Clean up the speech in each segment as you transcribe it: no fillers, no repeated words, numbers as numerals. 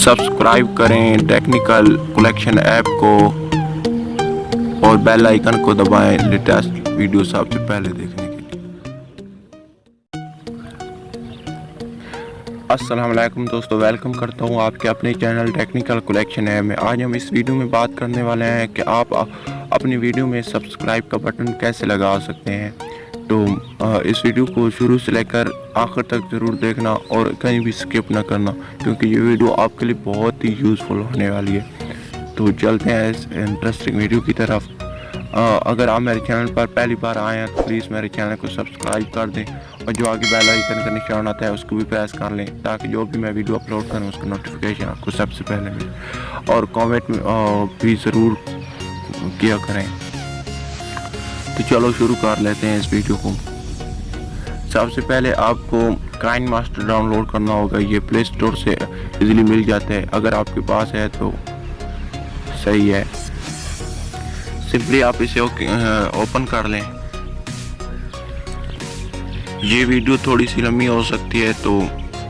Subscribe करें technical collection app को और बेल आइकन को दबाएं लेटेस्ट वीडियो सबसे पहले देखने के लिए। अस्सलाम वालेकुम दोस्तों, वेलकम करता हूं आपके अपने चैनल टेक्निकल कलेक्शन ऐप में। आज हम इस वीडियो में बात करने वाले हैं कि आप अपनी वीडियो में सब्सक्राइब का बटन कैसे लगा सकते हैं। तो इस वीडियो को शुरू से लेकर आखिर तक ज़रूर देखना और कहीं भी स्किप ना करना, क्योंकि ये वीडियो आपके लिए बहुत ही यूज़फुल होने वाली है। तो चलते हैं इस इंटरेस्टिंग वीडियो की तरफ। अगर आप मेरे चैनल पर पहली बार आए हैं तो प्लीज़ मेरे चैनल को सब्सक्राइब कर दें और जो आगे बेल आइकन का निशान आता है उसको भी प्रेस कर लें, ताकि जो भी मैं वीडियो अपलोड करूँ उसका नोटिफिकेशन आपको सबसे पहले मिले। और कमेंट भी ज़रूर किया करें। तो चलो शुरू कर लेते हैं इस वीडियो को। सबसे पहले आपको काइनमास्टर डाउनलोड करना होगा। ये प्ले स्टोर से इजीली मिल जाता है, अगर आपके पास है तो सही है। सिंपली आप इसे ओपन कर लें। ये वीडियो थोड़ी सी लंबी हो सकती है तो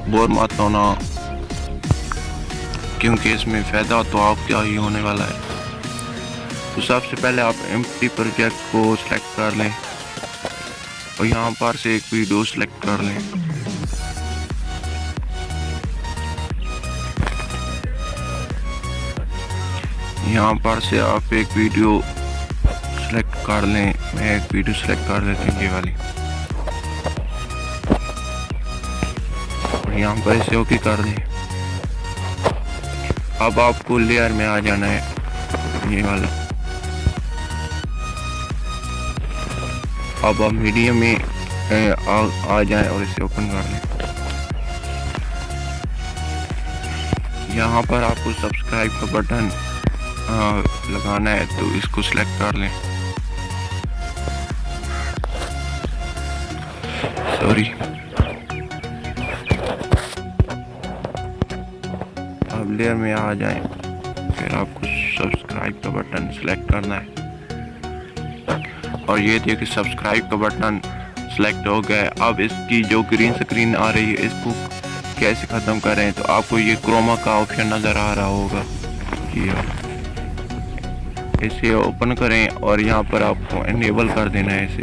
बोर मत होना, क्योंकि इसमें फ़ायदा तो आपका ही होने वाला है। तो सबसे पहले आप एम्प्टी प्रोजेक्ट को सिलेक्ट कर लें और यहाँ पर से एक वीडियो सिलेक्ट कर लें। यहाँ पर से आप एक वीडियो सिलेक्ट कर लें। मैं एक वीडियो सिलेक्ट कर लेती हूँ, ये वाली, और यहाँ पर इसे ओके कर दें। अब आपको लेयर में आ जाना है, ये वाला। अब आप मीडियम में आ जाएं और इसे ओपन कर लें। यहाँ पर आपको सब्सक्राइब का बटन लगाना है, तो इसको सिलेक्ट कर लें। सॉरी, अब लेयर में आ जाएं, फिर आपको सब्सक्राइब का बटन सिलेक्ट करना है। और ये देखिए सब्सक्राइब का बटन सिलेक्ट हो गया। अब इसकी जो ग्रीन स्क्रीन आ रही है इसको कैसे ख़त्म करें, तो आपको ये क्रोमा का ऑप्शन नज़र आ रहा होगा, ये इसे ओपन करें और यहाँ पर आपको इनेबल कर देना है इसे।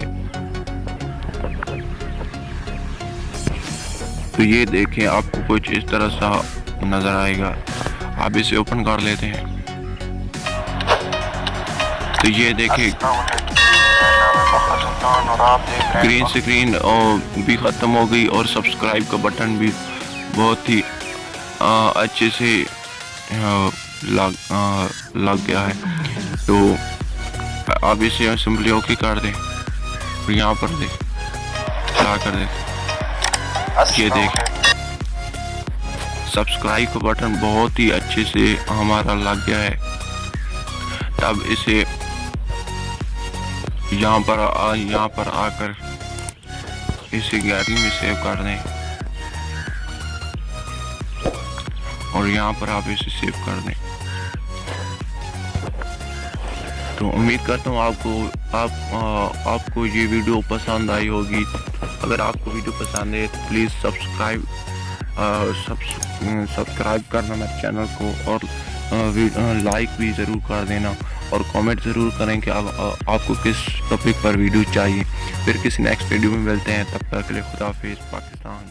तो ये देखें आपको कुछ इस तरह सा नज़र आएगा। आप इसे ओपन कर लेते हैं। तो ये देखें ग्रीन स्क्रीन भी ख़त्म हो गई और सब्सक्राइब का बटन भी बहुत ही अच्छे से लग गया है। तो आप इसे सिंपली ओके कर दें और यहाँ पर दें क्या कर दें। ये देखें सब्सक्राइब का बटन बहुत ही अच्छे से हमारा लग गया है। तब इसे यहाँ पर आकर इसे गैलरी में सेव कर दें और यहाँ पर आप इसे सेव कर दें। तो उम्मीद करता हूँ आपको ये वीडियो पसंद आई होगी। अगर आपको वीडियो पसंद है तो प्लीज़ सब्सक्राइब करना मेरे चैनल को और लाइक भी ज़रूर कर देना और कमेंट ज़रूर करें कि आपको किस टॉपिक पर वीडियो चाहिए। फिर किसी नेक्स्ट वीडियो में मिलते हैं, तब तक के लिए खुदा हाफिज़। पाकिस्तान।